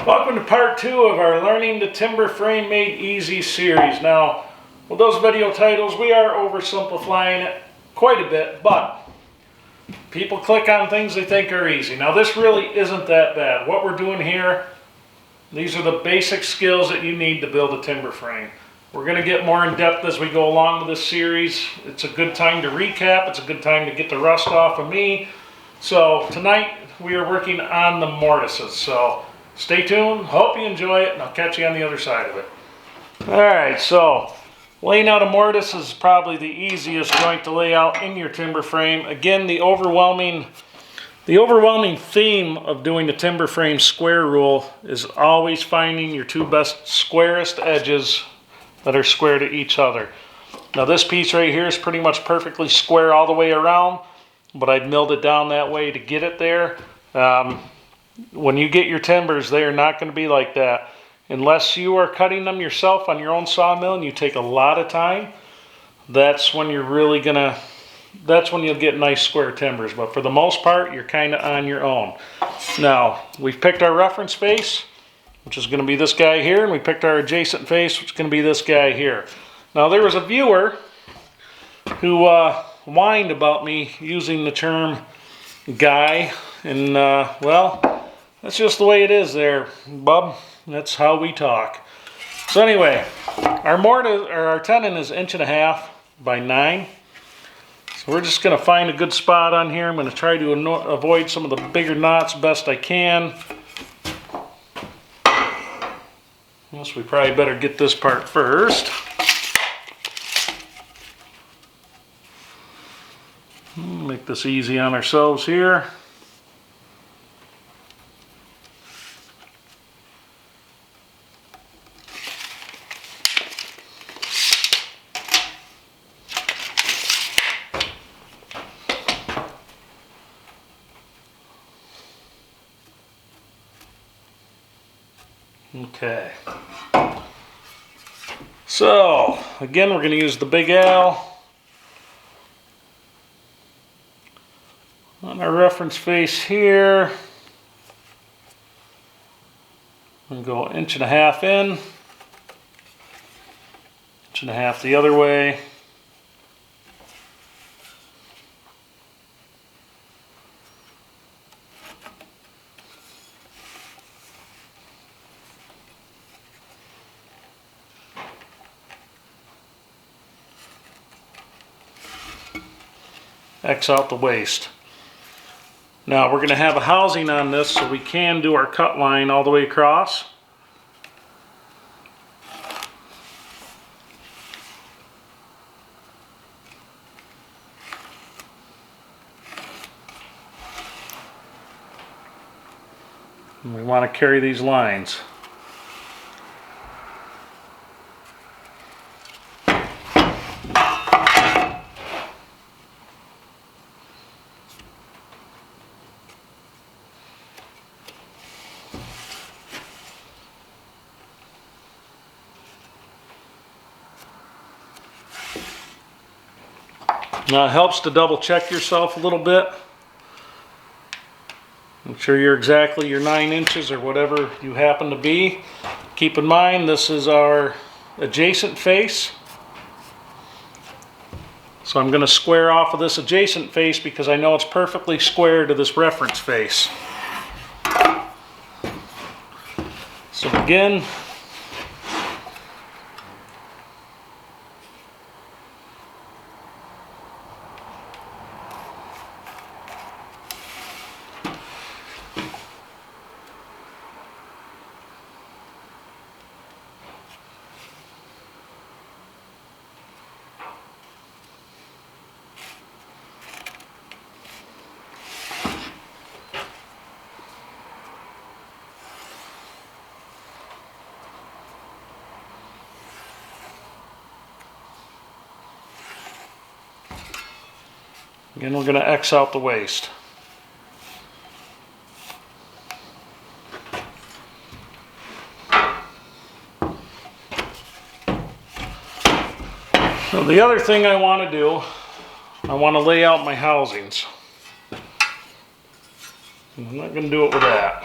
Welcome to part 2 of our Learning the Timber Frame Made Easy series. Now, with those video titles, we are oversimplifying it quite a bit, but people click on things they think are easy. Now, this really isn't that bad. What we're doing here, these are the basic skills that you need to build a timber frame. We're going to get more in depth as we go along with this series. It's a good time to recap. It's a good time to get the rust off of me. So tonight we are working on the mortises. So stay tuned. Hope you enjoy it, and I'll catch you on the other side of it. Alright, so laying out a mortise is probably the easiest joint to lay out in your timber frame. Again, the overwhelming theme of doing the timber frame square rule is always finding your two best squarest edges that are square to each other. Now this piece right here is pretty much perfectly square all the way around, but I've milled it down that way to get it there. When you get your timbers, they are not going to be like that. Unless you are cutting them yourself on your own sawmill and you take a lot of time, that's when you're really gonna, that's when you'll get nice square timbers. But for the most part, you're kind of on your own. Now, we've picked our reference face, which is going to be this guy here, and we picked our adjacent face, which is going to be this guy here. Now, there was a viewer who whined about me using the term guy, and well, that's just the way it is there, bub. That's how we talk. So anyway, our mortise, or our tenon, is 1.5 inches by 9. So we're just going to find a good spot on here. I'm going to try to avoid some of the bigger knots best I can. Yes, we probably better get this part first. Make this easy on ourselves here. Okay. So, again, we're going to use the Big L on our reference face here. And go 1.5 inches in, 1.5 inches the other way. X out the waste. Now we're going to have a housing on this, so we can do our cut line all the way across. And we want to carry these lines. Now it helps to double check yourself a little bit. Make sure you're exactly your 9 inches or whatever you happen to be. Keep in mind this is our adjacent face. So I'm going to square off of this adjacent face because I know it's perfectly square to this reference face. So again, again, we're going to X out the waste. So the other thing I want to do, I want to lay out my housings. I'm not going to do it with that.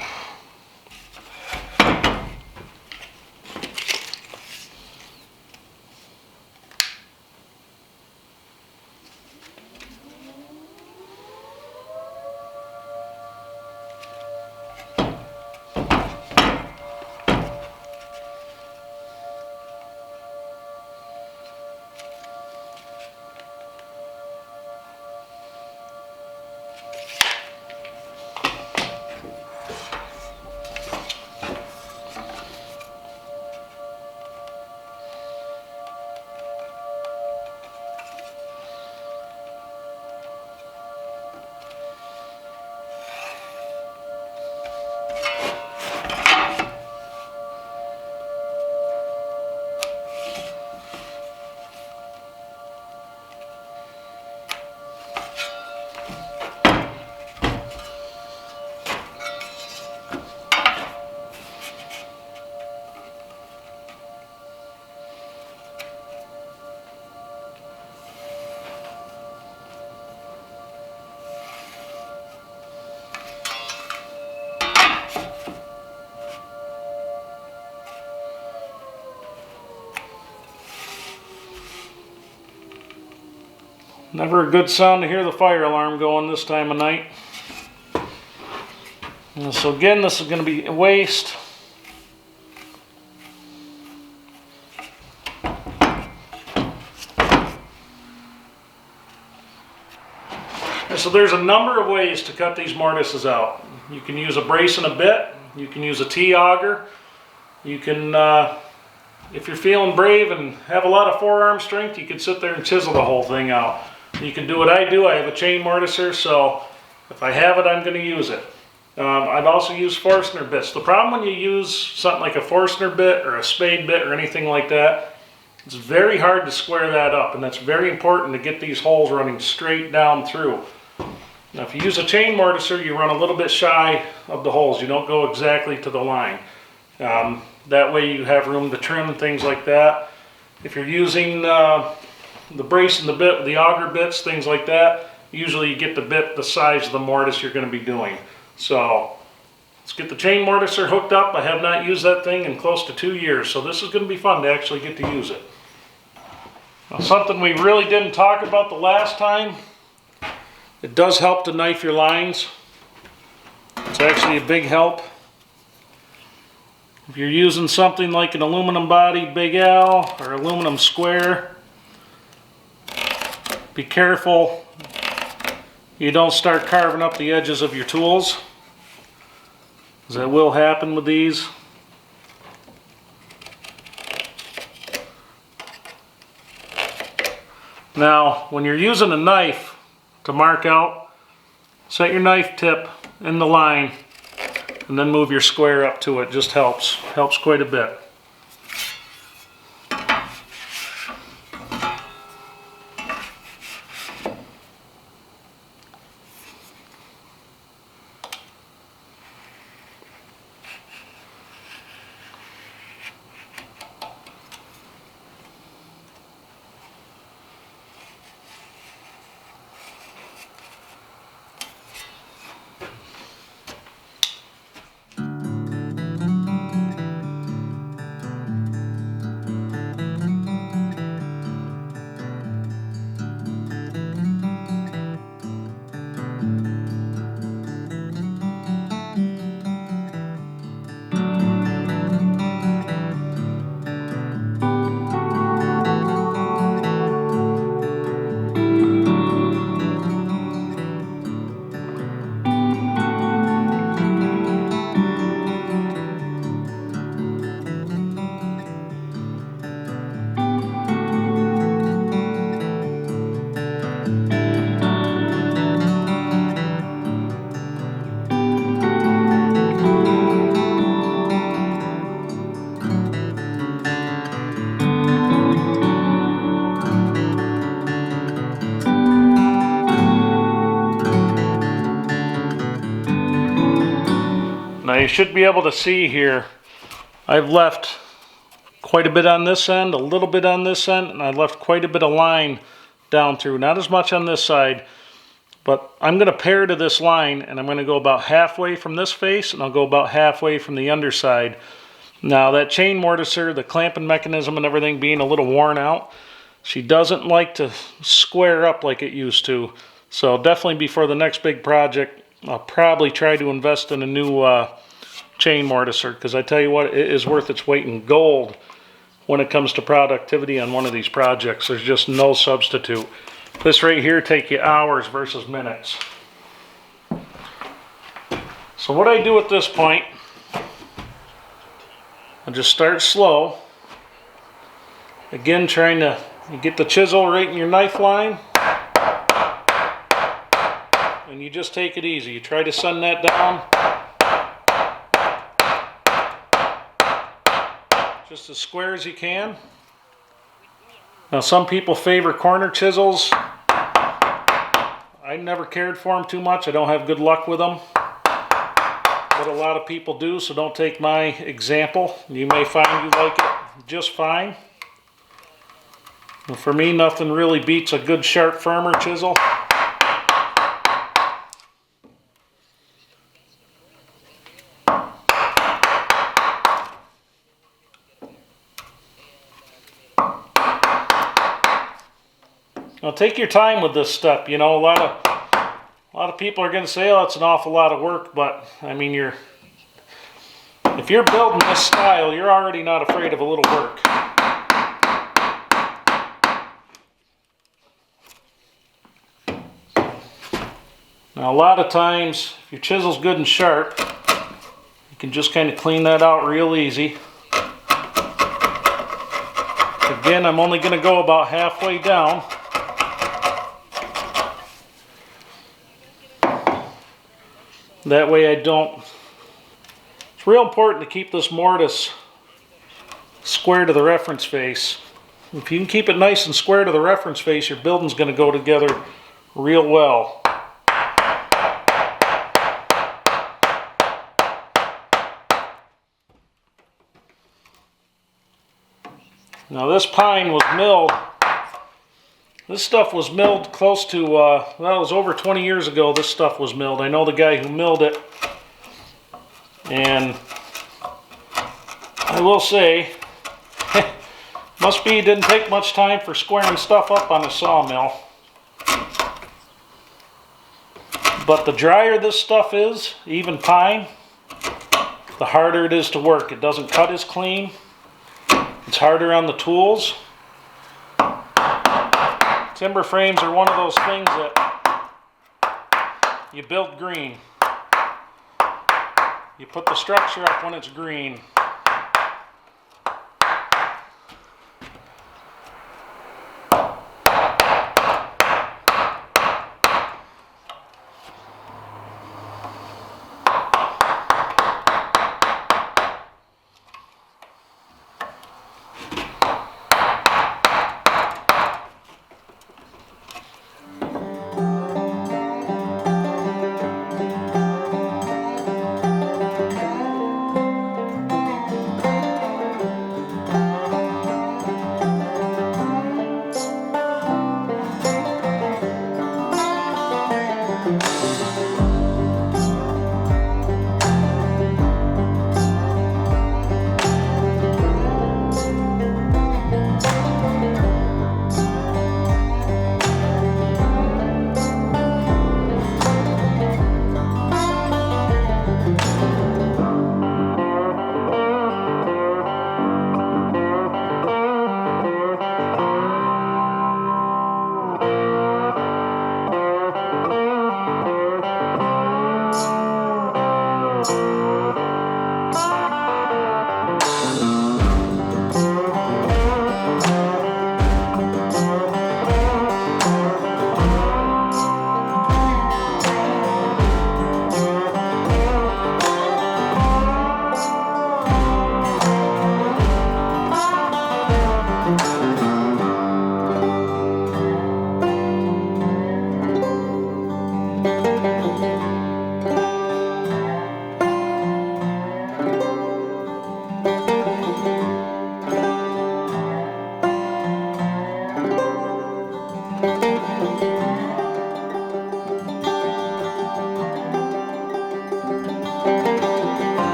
Never a good sound to hear the fire alarm going this time of night. And so again, this is going to be a waste. And so there's a number of ways to cut these mortises out. You can use a brace and a bit. You can use a T-auger. You can, if you're feeling brave and have a lot of forearm strength, you can sit there and chisel the whole thing out. You can do what I do. I have a chain mortiser, so if I have it, I'm going to use it. I've also used Forstner bits. The problem when you use something like a Forstner bit or a spade bit or anything like that, it's very hard to square that up, and that's very important to get these holes running straight down through. Now if you use a chain mortiser, you run a little bit shy of the holes. You don't go exactly to the line. That way you have room to trim and things like that. If you're using the brace and the bit, the auger bits, things like that, usually you get the bit the size of the mortise you're going to be doing. So let's get the chain mortiser hooked up. I have not used that thing in close to 2 years, so this is going to be fun to actually get to use it. Now, something we really didn't talk about the last time, it does help to knife your lines. It's actually a big help. If you're using something like an aluminum body Big L or aluminum square, be careful you don't start carving up the edges of your tools, because that will happen with these. Now, when you're using a knife to mark out, set your knife tip in the line and then move your square up to it. Just helps quite a bit. Now you should be able to see here, I've left quite a bit on this end, a little bit on this end, and I left quite a bit of line down through. Not as much on this side, but I'm going to pair to this line, and I'm going to go about halfway from this face, and I'll go about halfway from the underside. Now that chain mortiser, the clamping mechanism and everything being a little worn out, she doesn't like to square up like it used to. So definitely before the next big project, I'll probably try to invest in a new chain mortiser, because I tell you what, it is worth its weight in gold when it comes to productivity on one of these projects. There's just no substitute. This right here take you hours versus minutes. So what I do at this point, I just start slow. Again, trying to get the chisel right in your knife line. And you just take it easy. You try to send that down just as square as you can. Now some people favor corner chisels. I never cared for them too much. I don't have good luck with them. But a lot of people do, so don't take my example. You may find you like it just fine. And for me, nothing really beats a good sharp firmer chisel. Now take your time with this step. You know, a lot of people are going to say, "Oh, it's an awful lot of work," but I mean, if you're building this style, you're already not afraid of a little work. Now, a lot of times, if your chisel's good and sharp, you can just kind of clean that out real easy. Again, I'm only going to go about halfway down. That way I don't... It's real important to keep this mortise square to the reference face. If you can keep it nice and square to the reference face, your building's going to go together real well. Now this pine was milled. This stuff was milled close to, well, it was over 20 years ago this stuff was milled. I know the guy who milled it. And I will say, must be didn't take much time for squaring stuff up on a sawmill. But the drier this stuff is, even pine, the harder it is to work. It doesn't cut as clean. It's harder on the tools. Timber frames are one of those things that you build green. You put the structure up when it's green.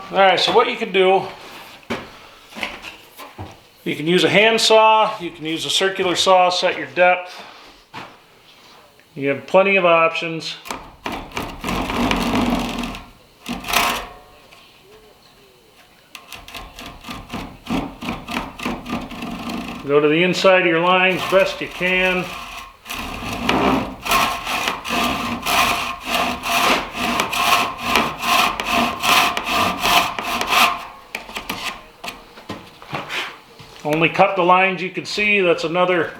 Alright, so what you can do, you can use a hand saw, you can use a circular saw, set your depth. You have plenty of options. Go to the inside of your lines best you can. Only cut the lines you can see. That's another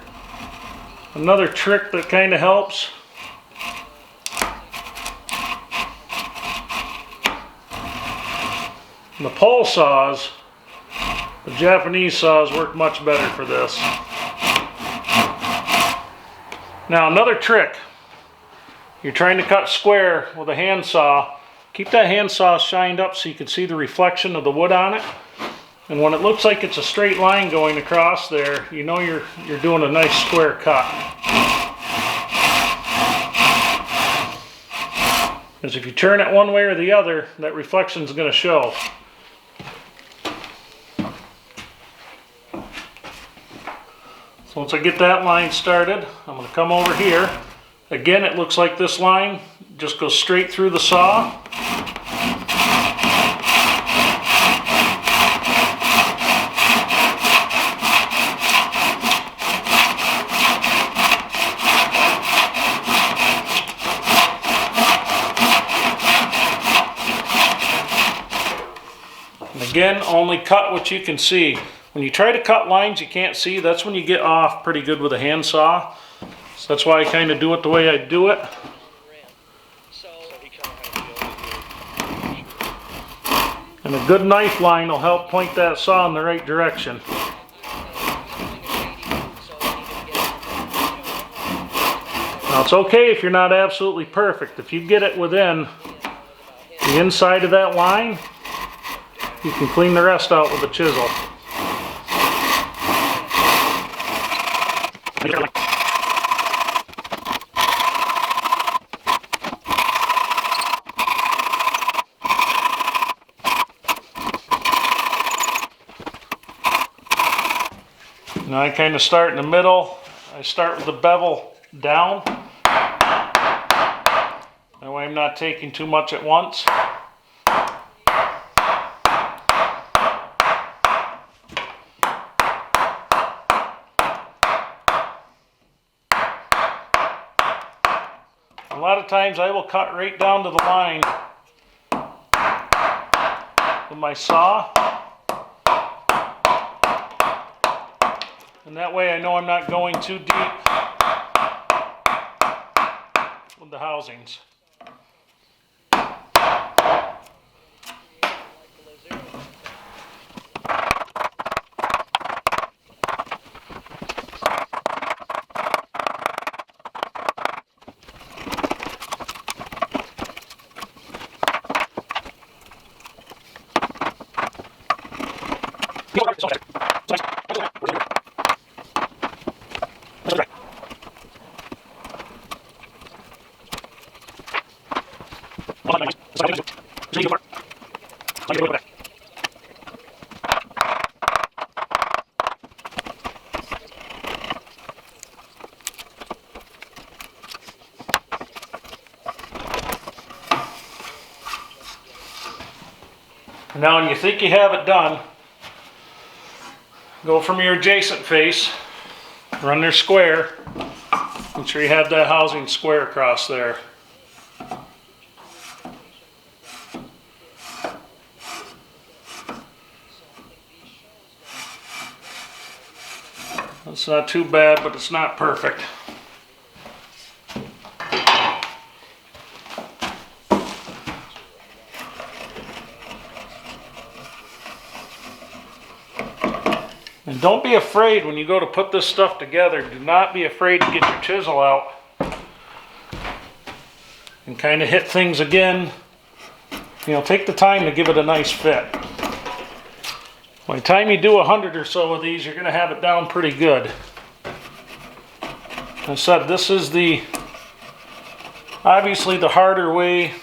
trick that kind of helps. And the pole saws, the Japanese saws work much better for this. Now another trick. You're trying to cut square with a hand saw. keep that handsaw shined up so you can see the reflection of the wood on it. And when it looks like it's a straight line going across there, you know you're doing a nice square cut. Because if you turn it one way or the other, that reflection is going to show. So once I get that line started, I'm going to come over here. Again, it looks like this line just goes straight through the saw. And again, only cut what you can see. When you try to cut lines you can't see, that's when you get off pretty good with a handsaw. So that's why I kind of do it the way I do it. And a good knife line will help point that saw in the right direction. Now it's okay if you're not absolutely perfect. If you get it within the inside of that line, you can clean the rest out with a chisel. Now I kind of start in the middle. I start with the bevel down. That way I'm not taking too much at once. A lot of times I will cut right down to the line with my saw. And that way I know I'm not going too deep with the housings. Now when you think you have it done, go from your adjacent face, run their square, make sure you have that housing square across there. It's not too bad, but it's not perfect. And don't be afraid when you go to put this stuff together. Do not be afraid to get your chisel out and kind of hit things again. You know, take the time to give it a nice fit. By the time you do 100 or so of these, you're going to have it down pretty good. As I said, this is obviously the harder way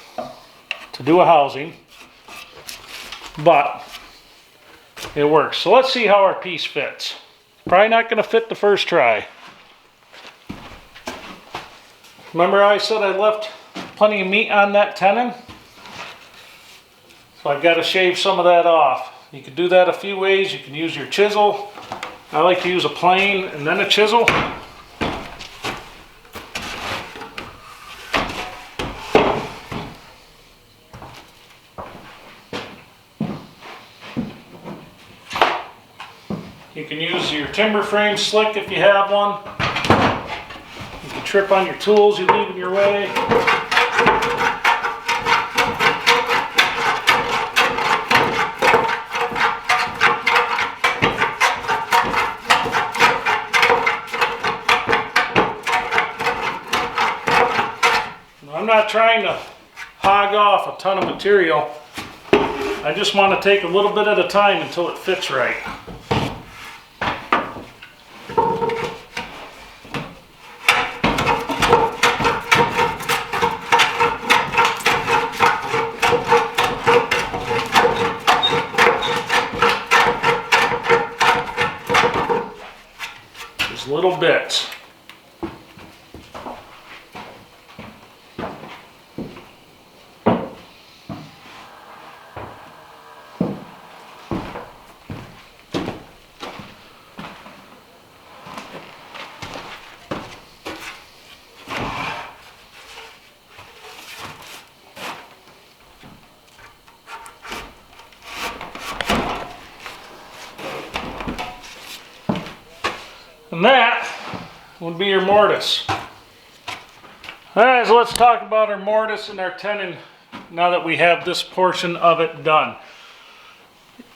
to do a housing, but it works. So let's see how our piece fits. Probably not going to fit the first try. Remember how I said I left plenty of meat on that tenon? So I've got to shave some of that off. You can do that a few ways. You can use your chisel. I like to use a plane and then a chisel. You can use your timber frame slick if you have one. You can trip on your tools you leave in your way. I'm not trying to hog off a ton of material. I just want to take a little bit at a time until it fits right. Just little bits. And that would be your mortise. Alright, so let's talk about our mortise and our tenon now that we have this portion of it done.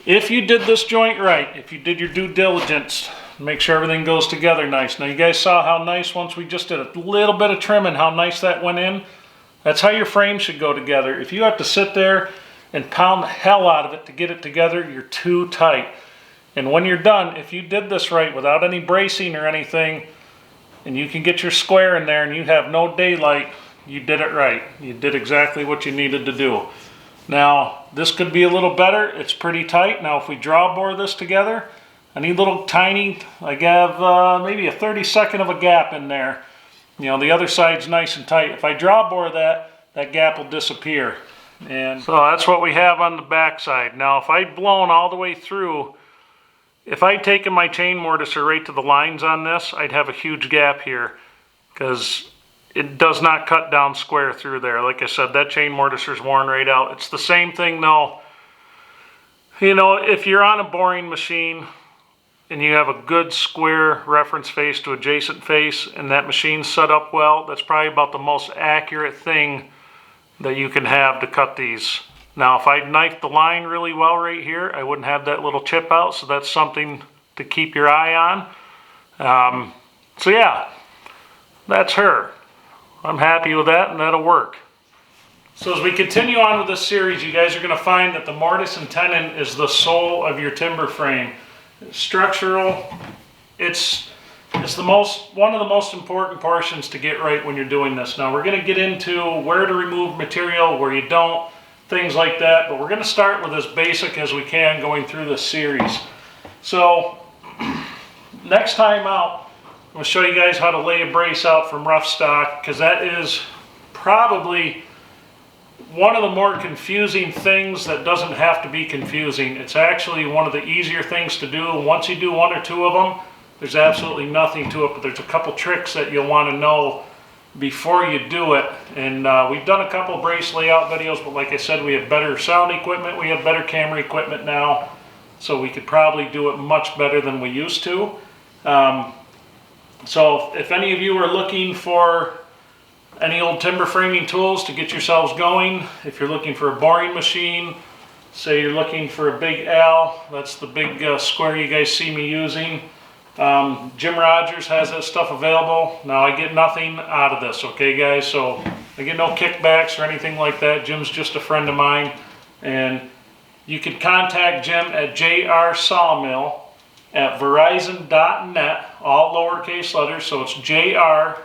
If you did this joint right, if you did your due diligence, make sure everything goes together nice. Now you guys saw how nice, once we just did a little bit of trimming, how nice that went in. That's how your frame should go together. If you have to sit there and pound the hell out of it to get it together, you're too tight. And when you're done, if you did this right without any bracing or anything, and you can get your square in there and you have no daylight, you did it right. You did exactly what you needed to do. Now, this could be a little better. It's pretty tight. Now, if we draw bore this together, I need little tiny, I have maybe a 32nd of a gap in there. You know, the other side's nice and tight. If I draw bore that gap will disappear. And so that's what we have on the back side. Now, if I'd blown all the way through, if I'd taken my chain mortiser right to the lines on this, I'd have a huge gap here because it does not cut down square through there. Like I said, that chain mortiser's worn right out. It's the same thing though. You know, if you're on a boring machine and you have a good square reference face to adjacent face and that machine's set up well, that's probably about the most accurate thing that you can have to cut these. Now, if I'd knifed the line really well right here, I wouldn't have that little chip out, so that's something to keep your eye on. So yeah, that's her. I'm happy with that, and that'll work. So as we continue on with this series, you guys are going to find that the mortise and tenon is the soul of your timber frame. Structural, it's one of the most important portions to get right when you're doing this. Now, we're going to get into where to remove material, where you don't, things like that, but we're going to start with as basic as we can going through this series. So next time out, I'm going to show you guys how to lay a brace out from rough stock, because that is probably one of the more confusing things that doesn't have to be confusing. It's actually one of the easier things to do. Once you do one or two of them, there's absolutely nothing to it, but there's a couple tricks that you'll want to know before you do it. And we've done a couple brace layout videos, but like I said, we have better sound equipment, we have better camera equipment now, so we could probably do it much better than we used to. So if any of you are looking for any old timber framing tools to get yourselves going, if you're looking for a boring machine, say you're looking for a big L, that's the big square you guys see me using. Jim Rogers has that stuff available. Now I get nothing out of this, okay guys? So I get no kickbacks or anything like that. Jim's just a friend of mine. And you can contact Jim at jrsawmill at verizon.net, all lowercase letters, so it's jrsawmill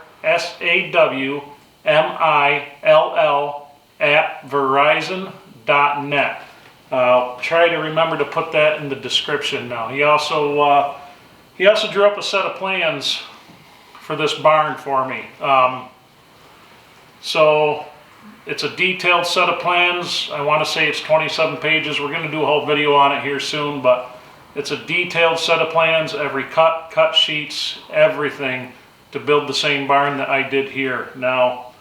at verizon.net. I'll try to remember to put that in the description now. He also drew up a set of plans for this barn for me. So it's a detailed set of plans. I want to say it's 27 pages. We're going to do a whole video on it here soon, but it's a detailed set of plans, every cut sheets, everything to build the same barn that I did here. Now,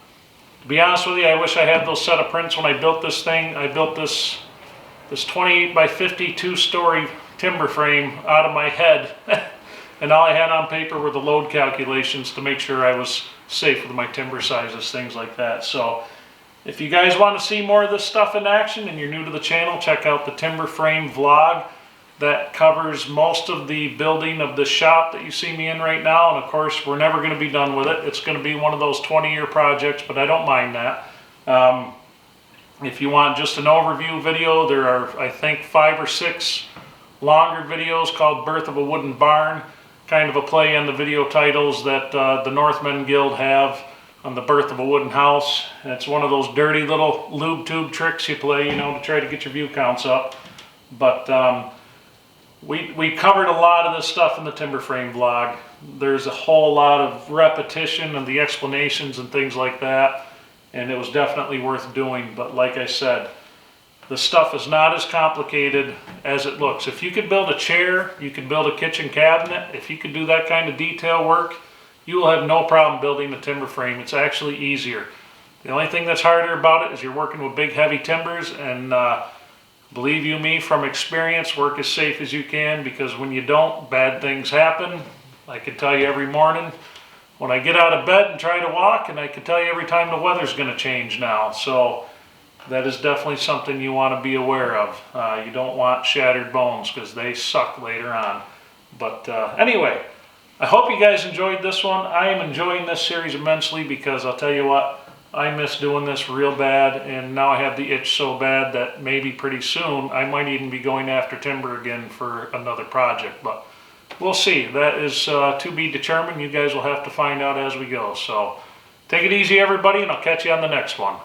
to be honest with you, I wish I had those set of prints when I built this thing. I built this 28 by 50 two-story timber frame out of my head. And all I had on paper were the load calculations to make sure I was safe with my timber sizes, things like that. So if you guys want to see more of this stuff in action and you're new to the channel, check out the timber frame vlog. That covers most of the building of the shop that you see me in right now. And of course, we're never going to be done with it. It's going to be one of those 20-year projects, but I don't mind that. If you want just an overview video, there are, I think, 5 or 6 longer videos called Birth of a Wooden Barn, kind of a play on the video titles that the Northmen Guild have on the birth of a wooden house. And it's one of those dirty little lube tube tricks you play, you know, to try to get your view counts up. But we covered a lot of this stuff in the timber frame vlog. There's a whole lot of repetition of the explanations and things like that, and it was definitely worth doing. But like I said, the stuff is not as complicated as it looks. If you could build a chair, you could build a kitchen cabinet. If you could do that kind of detail work, you will have no problem building a timber frame. It's actually easier. The only thing that's harder about it is you're working with big heavy timbers, and believe you me, from experience, work as safe as you can, because when you don't, bad things happen. I can tell you every morning when I get out of bed and try to walk, and I can tell you every time the weather's going to change now. So that is definitely something you want to be aware of. You don't want shattered bones, because they suck later on. But anyway, I hope you guys enjoyed this one. I am enjoying this series immensely, because I'll tell you what, I miss doing this real bad, and now I have the itch so bad that maybe pretty soon I might even be going after timber again for another project. But we'll see. That is to be determined. You guys will have to find out as we go. So take it easy, everybody, and I'll catch you on the next one.